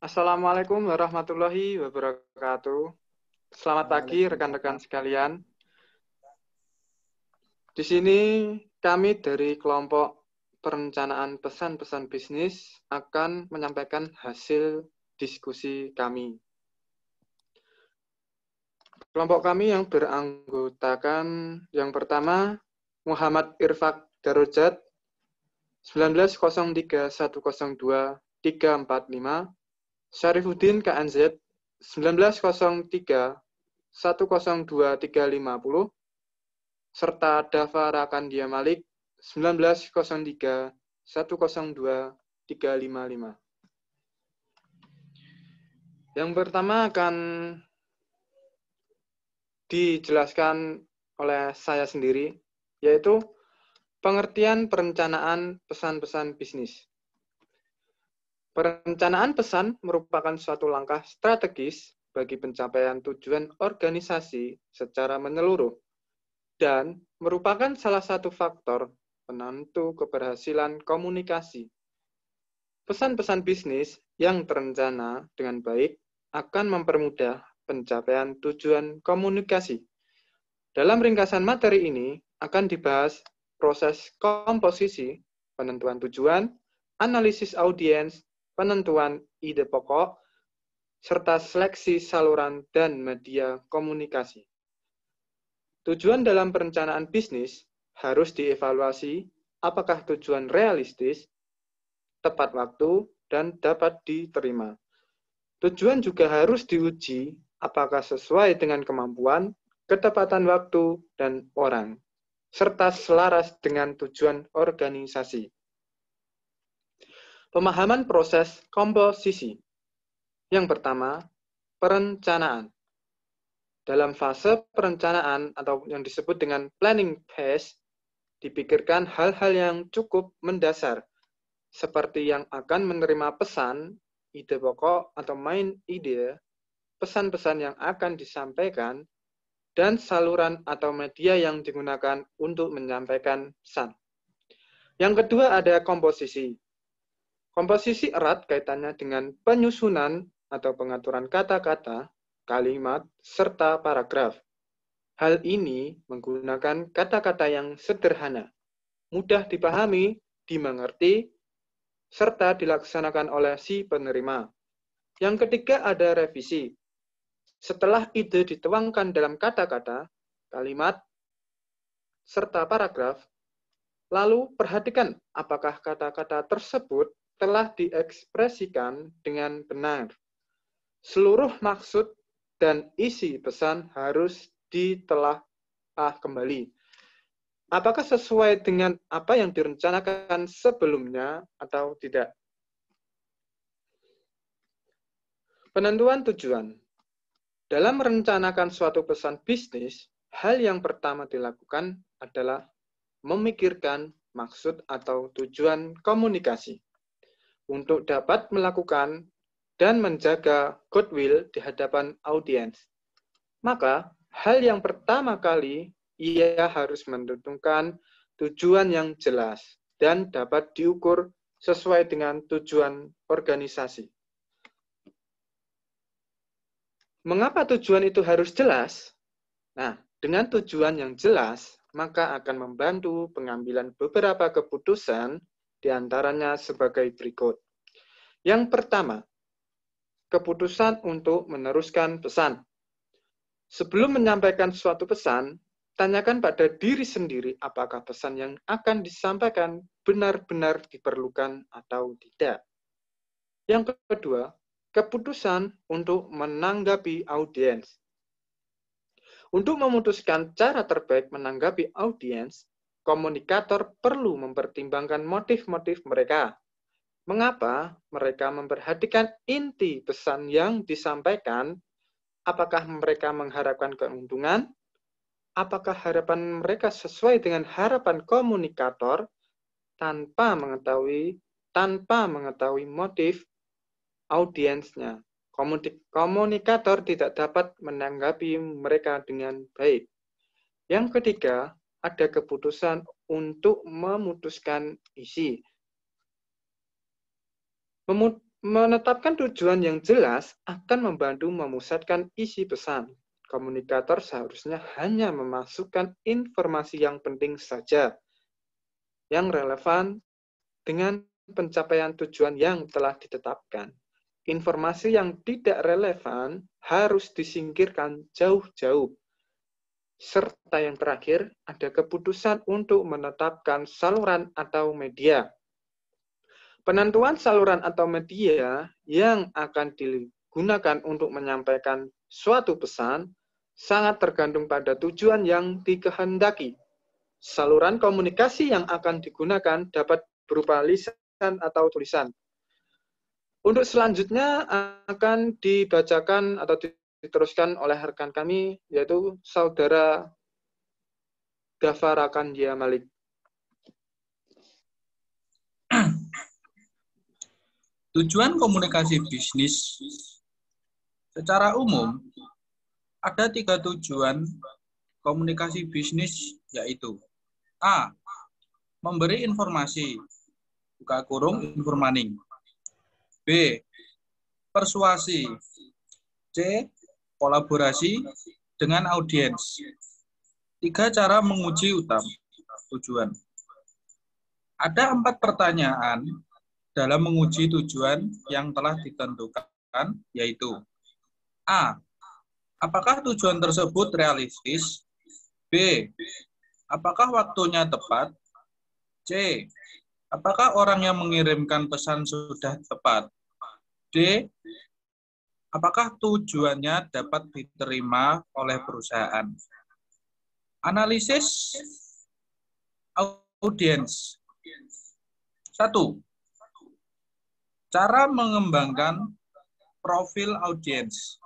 Assalamualaikum warahmatullahi wabarakatuh. Selamat pagi rekan-rekan sekalian. Di sini kami dari kelompok perencanaan pesan-pesan bisnis akan menyampaikan hasil diskusi kami. Kelompok kami yang beranggotakan yang pertama Muhammad Irfak Darujat 1903102345, Syarifuddin KNZ 1903102350, serta Dava Rakandia Malik 1903102355. Yang pertama akan dijelaskan oleh saya sendiri, yaitu pengertian perencanaan pesan-pesan bisnis. Perencanaan pesan merupakan suatu langkah strategis bagi pencapaian tujuan organisasi secara menyeluruh dan merupakan salah satu faktor penentu keberhasilan komunikasi. Pesan-pesan bisnis yang terencana dengan baik akan mempermudah pencapaian tujuan komunikasi. Dalam ringkasan materi ini akan dibahas proses komposisi, penentuan tujuan, analisis audiens, penentuan ide pokok, serta seleksi saluran dan media komunikasi. Tujuan dalam perencanaan bisnis harus dievaluasi apakah tujuan realistis, tepat waktu, dan dapat diterima. Tujuan juga harus diuji apakah sesuai dengan kemampuan, ketepatan waktu, dan orang, serta selaras dengan tujuan organisasi. Pemahaman proses komposisi. Yang pertama, perencanaan. Dalam fase perencanaan atau yang disebut dengan planning phase, dipikirkan hal-hal yang cukup mendasar, seperti yang akan menerima pesan, ide pokok atau main ide, pesan-pesan yang akan disampaikan, dan saluran atau media yang digunakan untuk menyampaikan pesan. Yang kedua ada komposisi. Komposisi erat kaitannya dengan penyusunan atau pengaturan kata-kata, kalimat, serta paragraf. Hal ini menggunakan kata-kata yang sederhana, mudah dipahami, dimengerti, serta dilaksanakan oleh si penerima. Yang ketiga ada revisi. Setelah ide dituangkan dalam kata-kata, kalimat, serta paragraf, lalu perhatikan apakah kata-kata tersebut telah diekspresikan dengan benar. Seluruh maksud dan isi pesan harus ditelaah kembali. Apakah sesuai dengan apa yang direncanakan sebelumnya atau tidak? Penentuan tujuan. Dalam merencanakan suatu pesan bisnis, hal yang pertama dilakukan adalah memikirkan maksud atau tujuan komunikasi untuk dapat melakukan dan menjaga goodwill di hadapan audiens. Maka, hal yang pertama kali ia harus menentukan tujuan yang jelas dan dapat diukur sesuai dengan tujuan organisasi. Mengapa tujuan itu harus jelas? Nah, dengan tujuan yang jelas, maka akan membantu pengambilan beberapa keputusan, diantaranya sebagai berikut. Yang pertama, keputusan untuk meneruskan pesan. Sebelum menyampaikan suatu pesan, tanyakan pada diri sendiri apakah pesan yang akan disampaikan benar-benar diperlukan atau tidak. Yang kedua, keputusan untuk menanggapi audiens. Untuk memutuskan cara terbaik menanggapi audiens, komunikator perlu mempertimbangkan motif-motif mereka. Mengapa mereka memperhatikan inti pesan yang disampaikan? Apakah mereka mengharapkan keuntungan? Apakah harapan mereka sesuai dengan harapan komunikator tanpa mengetahui motif audiensnya? Komunikator tidak dapat menanggapi mereka dengan baik. Yang ketiga, ada keputusan untuk memutuskan isi. Menetapkan tujuan yang jelas akan membantu memusatkan isi pesan. Komunikator seharusnya hanya memasukkan informasi yang penting saja, yang relevan dengan pencapaian tujuan yang telah ditetapkan. Informasi yang tidak relevan harus disingkirkan jauh-jauh. Serta yang terakhir, ada keputusan untuk menetapkan saluran atau media. Penentuan saluran atau media yang akan digunakan untuk menyampaikan suatu pesan sangat tergantung pada tujuan yang dikehendaki. Saluran komunikasi yang akan digunakan dapat berupa lisan atau tulisan. Untuk selanjutnya akan dibacakan atau diteruskan oleh rekan kami, yaitu Saudara Dava Rakandia Malik. Tujuan komunikasi bisnis secara umum ada 3 tujuan komunikasi bisnis, yaitu A. Memberi informasi, buka kurung informaning. B. Persuasi. C. Kolaborasi dengan audiens. 3 cara menguji utama tujuan. Ada 4 pertanyaan dalam menguji tujuan yang telah ditentukan, yaitu A. Apakah tujuan tersebut realistis? B. Apakah waktunya tepat? C. Apakah orang yang mengirimkan pesan sudah tepat? D. Apakah tujuannya dapat diterima oleh perusahaan? Analisis audiens. 1. Cara mengembangkan profil audiens.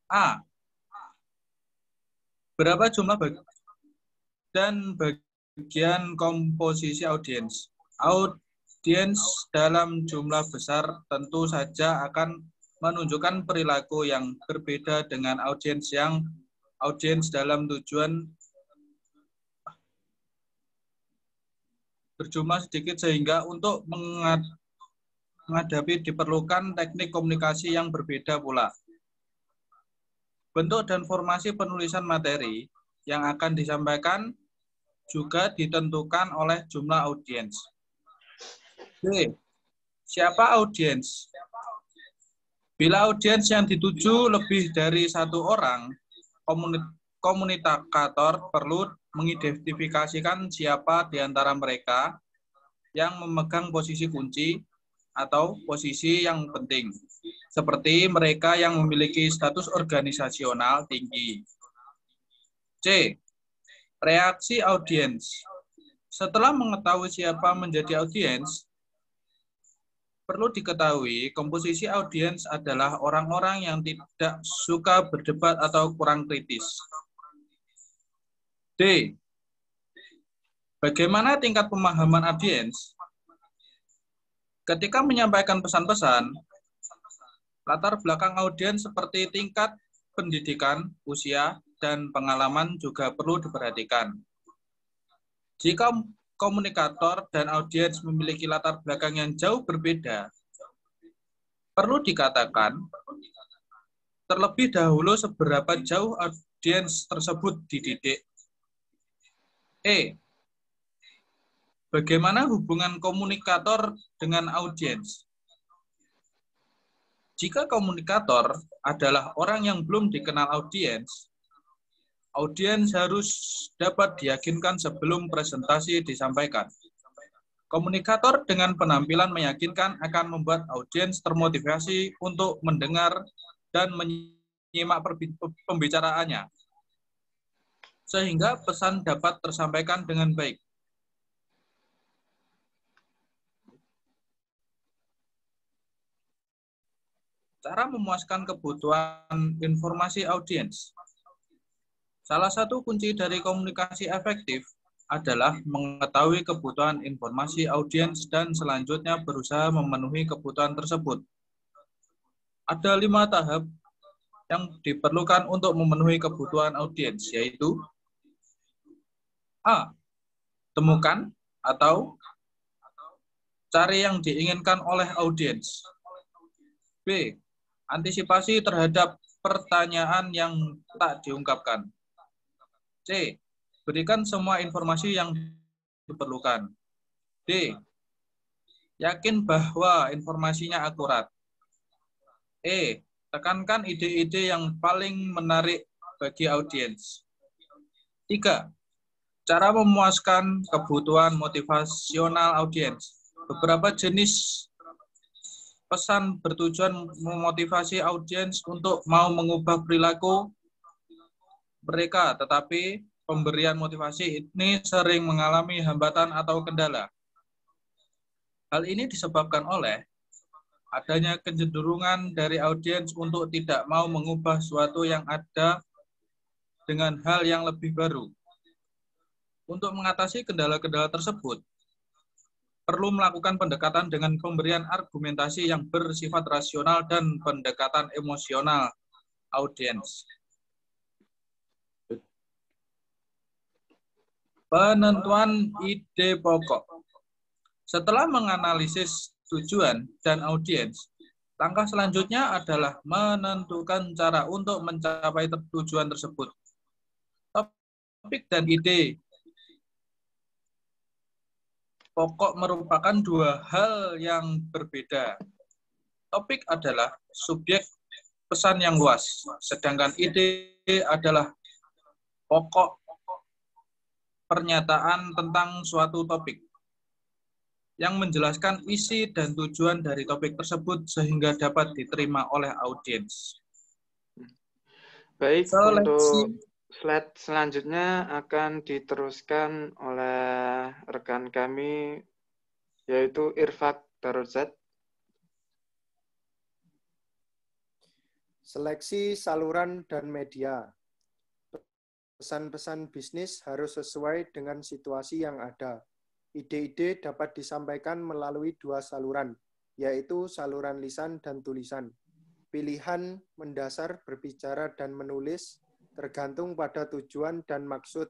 A. Berapa jumlah dan bagian komposisi audiens? Audiens dalam jumlah besar tentu saja akan menunjukkan perilaku yang berbeda dengan audiens dalam tujuan berjumlah sedikit, sehingga untuk menghadapi diperlukan teknik komunikasi yang berbeda pula. Bentuk dan formasi penulisan materi yang akan disampaikan juga ditentukan oleh jumlah audiens. B. Siapa audiens? Bila audiens yang dituju lebih dari 1 orang, komunikator perlu mengidentifikasikan siapa di antara mereka yang memegang posisi kunci atau posisi yang penting, seperti mereka yang memiliki status organisasional tinggi. C. Reaksi audiens. Setelah mengetahui siapa menjadi audiens, perlu diketahui komposisi audiens adalah orang-orang yang tidak suka berdebat atau kurang kritis. D. Bagaimana tingkat pemahaman audiens? Ketika menyampaikan pesan-pesan, latar belakang audiens seperti tingkat pendidikan, usia, dan pengalaman juga perlu diperhatikan. Jika komunikator dan audiens memiliki latar belakang yang jauh berbeda, perlu dikatakan terlebih dahulu seberapa jauh audiens tersebut dididik. E. Bagaimana hubungan komunikator dengan audiens? Jika komunikator adalah orang yang belum dikenal audiens, audiens harus dapat diyakinkan sebelum presentasi disampaikan. Komunikator dengan penampilan meyakinkan akan membuat audiens termotivasi untuk mendengar dan menyimak pembicaraannya, sehingga pesan dapat tersampaikan dengan baik. Cara memuaskan kebutuhan informasi audiens. Salah satu kunci dari komunikasi efektif adalah mengetahui kebutuhan informasi audiens dan selanjutnya berusaha memenuhi kebutuhan tersebut. Ada 5 tahap yang diperlukan untuk memenuhi kebutuhan audiens, yaitu A. Temukan atau cari yang diinginkan oleh audiens. B. Antisipasi terhadap pertanyaan yang tak diungkapkan. C. Berikan semua informasi yang diperlukan. D. Yakin bahwa informasinya akurat. E. Tekankan ide-ide yang paling menarik bagi audiens. 3. Cara memuaskan kebutuhan motivasional audiens. Beberapa jenis pesan bertujuan memotivasi audiens untuk mau mengubah perilaku mereka, tetapi pemberian motivasi ini sering mengalami hambatan atau kendala. Hal ini disebabkan oleh adanya kecenderungan dari audiens untuk tidak mau mengubah sesuatu yang ada dengan hal yang lebih baru. Untuk mengatasi kendala-kendala tersebut, perlu melakukan pendekatan dengan pemberian argumentasi yang bersifat rasional dan pendekatan emosional audiens. Penentuan ide pokok. Setelah menganalisis tujuan dan audiens, langkah selanjutnya adalah menentukan cara untuk mencapai tujuan tersebut. Topik dan ide pokok merupakan dua hal yang berbeda. Topik adalah subjek pesan yang luas, sedangkan ide adalah pokok pernyataan tentang suatu topik yang menjelaskan isi dan tujuan dari topik tersebut sehingga dapat diterima oleh audiens. Baik, Seleksi. untuk slide selanjutnya akan diteruskan oleh rekan kami, yaitu Irfak Daruzat. Seleksi saluran dan media. Pesan-pesan bisnis harus sesuai dengan situasi yang ada. Ide-ide dapat disampaikan melalui dua saluran, yaitu saluran lisan dan tulisan. Pilihan mendasar berbicara dan menulis tergantung pada tujuan dan maksud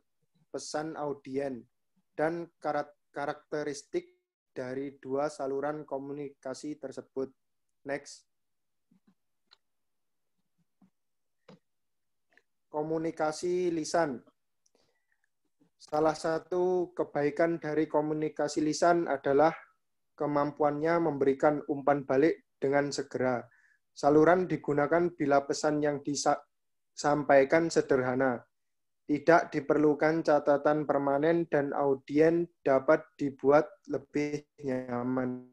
pesan audien dan karakteristik dari dua saluran komunikasi tersebut. Next. Komunikasi lisan. Salah satu kebaikan dari komunikasi lisan adalah kemampuannya memberikan umpan balik dengan segera. Saluran digunakan bila pesan yang disampaikan sederhana. Tidak diperlukan catatan permanen dan audien dapat dibuat lebih nyaman.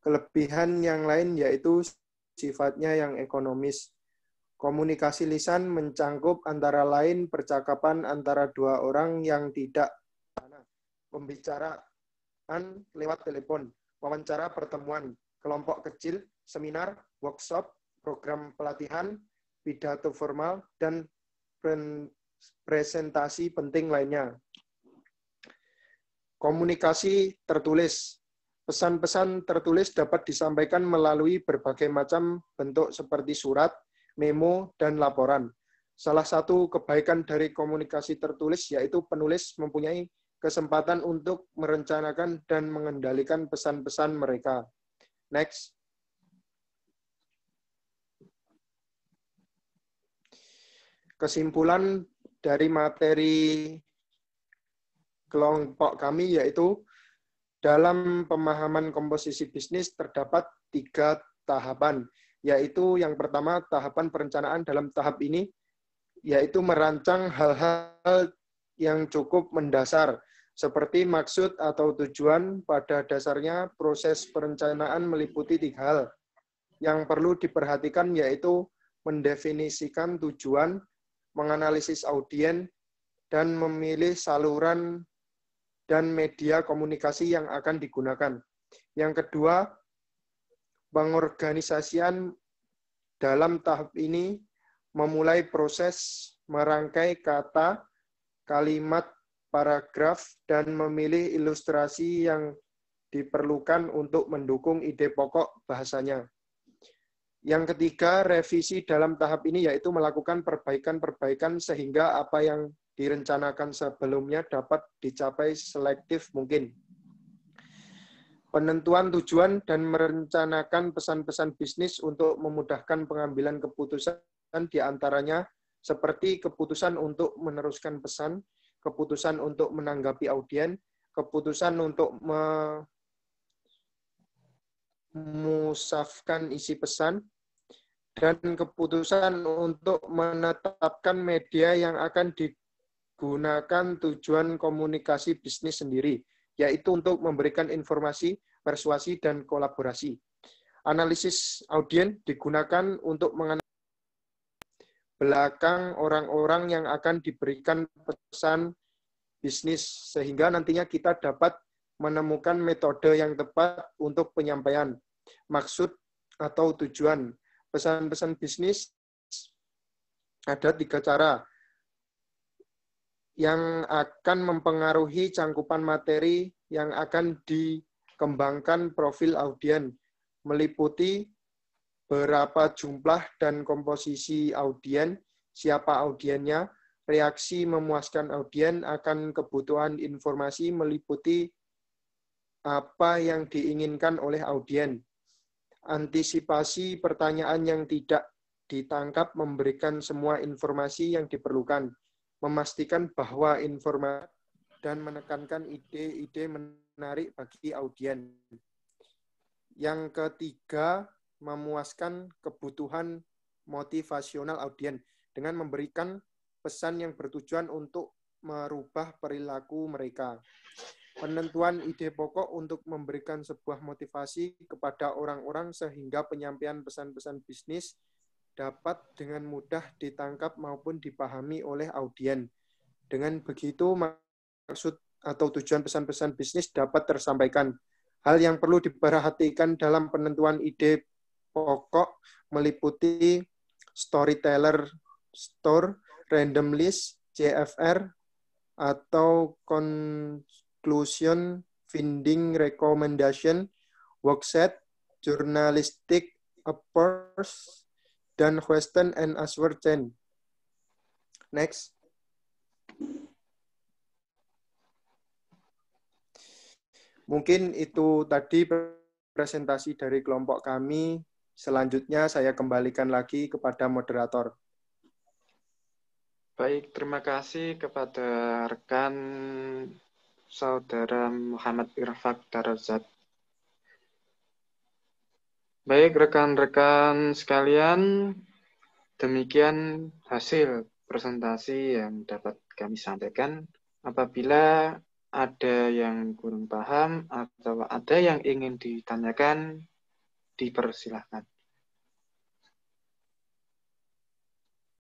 Kelebihan yang lain yaitu sifatnya yang ekonomis. Komunikasi lisan mencangkup antara lain percakapan antara dua orang yang tidak pembicaraan lewat telepon, wawancara pertemuan, kelompok kecil, seminar, workshop, program pelatihan, pidato formal, dan presentasi penting lainnya. Komunikasi tertulis. Pesan-pesan tertulis dapat disampaikan melalui berbagai macam bentuk seperti surat, memo, dan laporan. Salah satu kebaikan dari komunikasi tertulis yaitu penulis mempunyai kesempatan untuk merencanakan dan mengendalikan pesan-pesan mereka. Next. Kesimpulan dari materi kelompok kami yaitu dalam pemahaman komposisi bisnis terdapat 3 tahapan, yaitu yang pertama tahapan perencanaan. Dalam tahap ini yaitu merancang hal-hal yang cukup mendasar seperti maksud atau tujuan. Pada dasarnya proses perencanaan meliputi 3 hal yang perlu diperhatikan, yaitu mendefinisikan tujuan, menganalisis audien, dan memilih saluran dan media komunikasi yang akan digunakan. Yang kedua, pengorganisasian. Dalam tahap ini memulai proses merangkai kata, kalimat, paragraf, dan memilih ilustrasi yang diperlukan untuk mendukung ide pokok bahasanya. Yang ketiga, revisi dalam tahap ini yaitu melakukan perbaikan-perbaikan sehingga apa yang direncanakan sebelumnya dapat dicapai selektif mungkin. Penentuan tujuan dan merencanakan pesan-pesan bisnis untuk memudahkan pengambilan keputusan di antaranya seperti keputusan untuk meneruskan pesan, keputusan untuk menanggapi audien, keputusan untuk memusafkan isi pesan, dan keputusan untuk menetapkan media yang akan digunakan tujuan komunikasi bisnis sendiri, yaitu untuk memberikan informasi, persuasi, dan kolaborasi. Analisis audien digunakan untuk menganalisis belakang orang-orang yang akan diberikan pesan bisnis, sehingga nantinya kita dapat menemukan metode yang tepat untuk penyampaian maksud atau tujuan. Pesan-pesan bisnis ada 3 cara yang akan mempengaruhi cangkupan materi yang akan dikembangkan profil audien, meliputi berapa jumlah dan komposisi audien, siapa audiennya, reaksi memuaskan audien akan kebutuhan informasi meliputi apa yang diinginkan oleh audien, antisipasi pertanyaan yang tidak ditangkap, memberikan semua informasi yang diperlukan, memastikan bahwa informasi dan menekankan ide-ide menarik bagi audien. Yang ketiga, memuaskan kebutuhan motivasional audien dengan memberikan pesan yang bertujuan untuk merubah perilaku mereka. Penentuan ide pokok untuk memberikan sebuah motivasi kepada orang-orang sehingga penyampaian pesan-pesan bisnis dapat dengan mudah ditangkap maupun dipahami oleh audien. Dengan begitu, maksud atau tujuan pesan-pesan bisnis dapat tersampaikan. Hal yang perlu diperhatikan dalam penentuan ide pokok meliputi storyteller store, random list, CFR, atau conclusion, finding, recommendation, workset, journalistic approach, dan question and answer chain. Next. Mungkin itu tadi presentasi dari kelompok kami. Selanjutnya saya kembalikan lagi kepada moderator. Baik, terima kasih kepada rekan Saudara Muhammad Irfak Darajat. Baik, rekan-rekan sekalian, demikian hasil presentasi yang dapat kami sampaikan. Apabila ada yang kurang paham atau ada yang ingin ditanyakan, dipersilahkan.